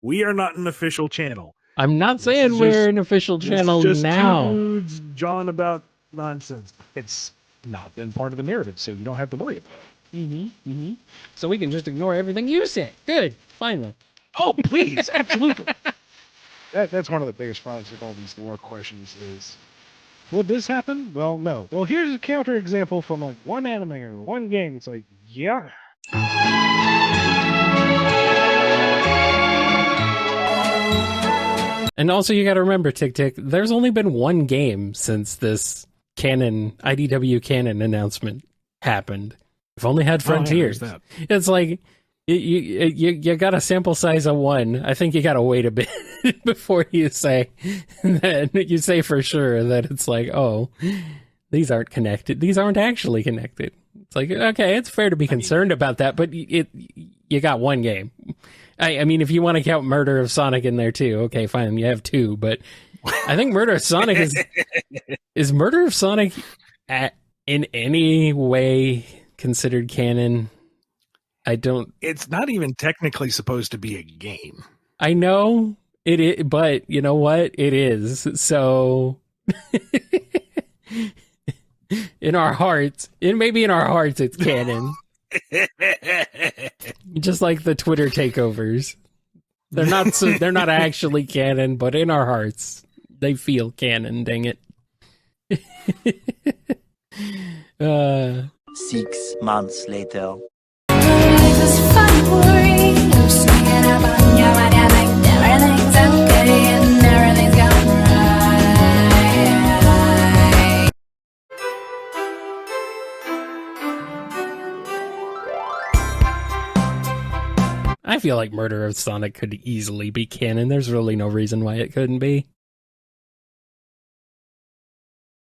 We are not an official channel. I'm not This saying is we're just- an official This is channel just now. two dudes jawing about nonsense. It's not been part of the narrative, so you don't have to worry about it. So we can just ignore everything you say. Good. Finally. Oh, please, absolutely. That's one of the biggest problems with all these lore questions is, will this happen? Well, no. Well, here's a counter example from like one anime or one game. It's like, yeah. And also, you got to remember, Tick Tick, there's only been one game since this IDW canon announcement happened. We've only had Frontiers. That. It's like you got a sample size of one. I think you got to wait a bit before you say that. You say for sure that it's like, oh, these aren't connected. These aren't actually connected. It's like, okay, it's fair to be concerned about that, but you got one game. I mean, if you want to count Murder of Sonic in there too, okay, fine, you have two. But I think Murder of Sonic is Murder of Sonic in any way considered canon? I don't. It's not even technically supposed to be a game. I know it is, but you know what? It is. So in our hearts, maybe in our hearts, it's canon. Just like the Twitter takeovers. They're not actually canon, but in our hearts, they feel canon, dang it. 6 months later. I feel like Murder of Sonic could easily be canon. There's really no reason why it couldn't be.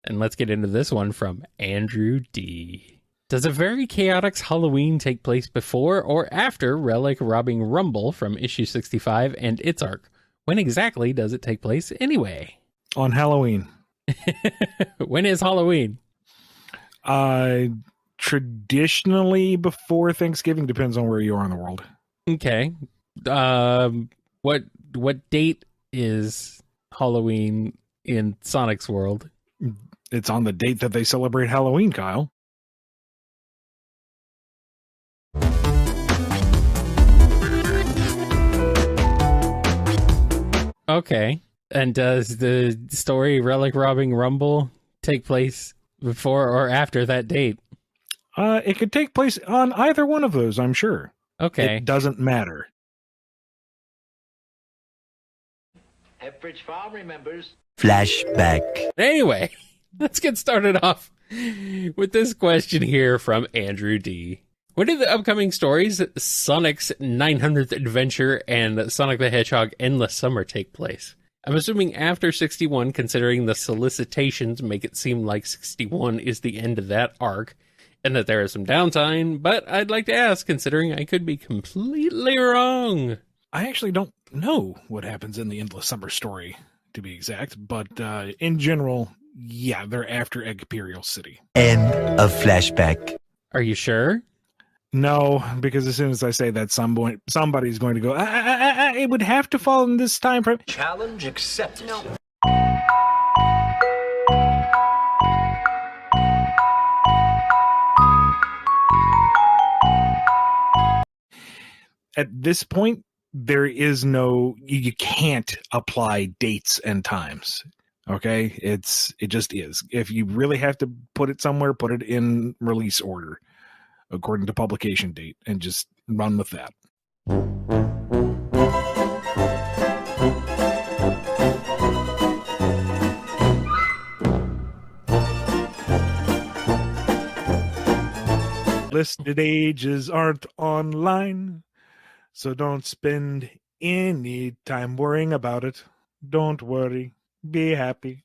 And let's get into this one from Andrew D. Does a very chaotic Halloween take place before or after Relic robbing Rumble from issue 65 and its arc? When exactly does it take place anyway? On Halloween. When is Halloween? Traditionally before Thanksgiving, depends on where you are in the world. Okay. What date is Halloween in Sonic's world? It's on the date that they celebrate Halloween, Kyle. Okay. And does the story Relic robbing Rumble take place before or after that date? It could take place on either one of those, I'm sure. Okay. It doesn't matter. Epbridge Farm remembers. Flashback. Anyway, let's get started off with this question here from Andrew D. When did the upcoming stories Sonic's 900th Adventure and Sonic the Hedgehog Endless Summer take place? I'm assuming after 61, considering the solicitations make it seem like 61 is the end of that arc, and that there is some downtime, but I'd like to ask, considering I could be completely wrong. I actually don't know what happens in the Endless Summer story, to be exact, but in general, yeah, they're after Imperial City. End of flashback. Are you sure? No, because as soon as I say that, somebody's going to go, it would have to fall in this time frame. Challenge accepted. No. At this point, there is no, you can't apply dates and times. Okay, it just is. If you really have to put it somewhere, put it in release order according to publication date and just run with that. Listed ages aren't online, so don't spend any time worrying about it. Don't worry. Be happy.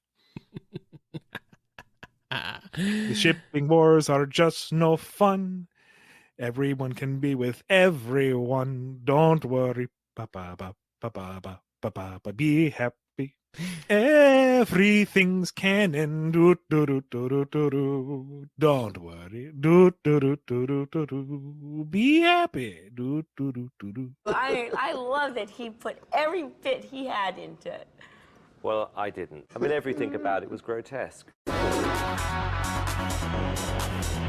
The shipping wars are just no fun. Everyone can be with everyone. Don't worry. Ba ba ba ba ba ba ba ba. Be happy. happy. Everything's canon. Do, do, do, do, do, do, do. Don't worry. Do, do, do, do, do, do, do. Be happy. Do, do, do, do, do. I love that he put every bit he had into it. Well, I didn't. I mean, everything about it was grotesque.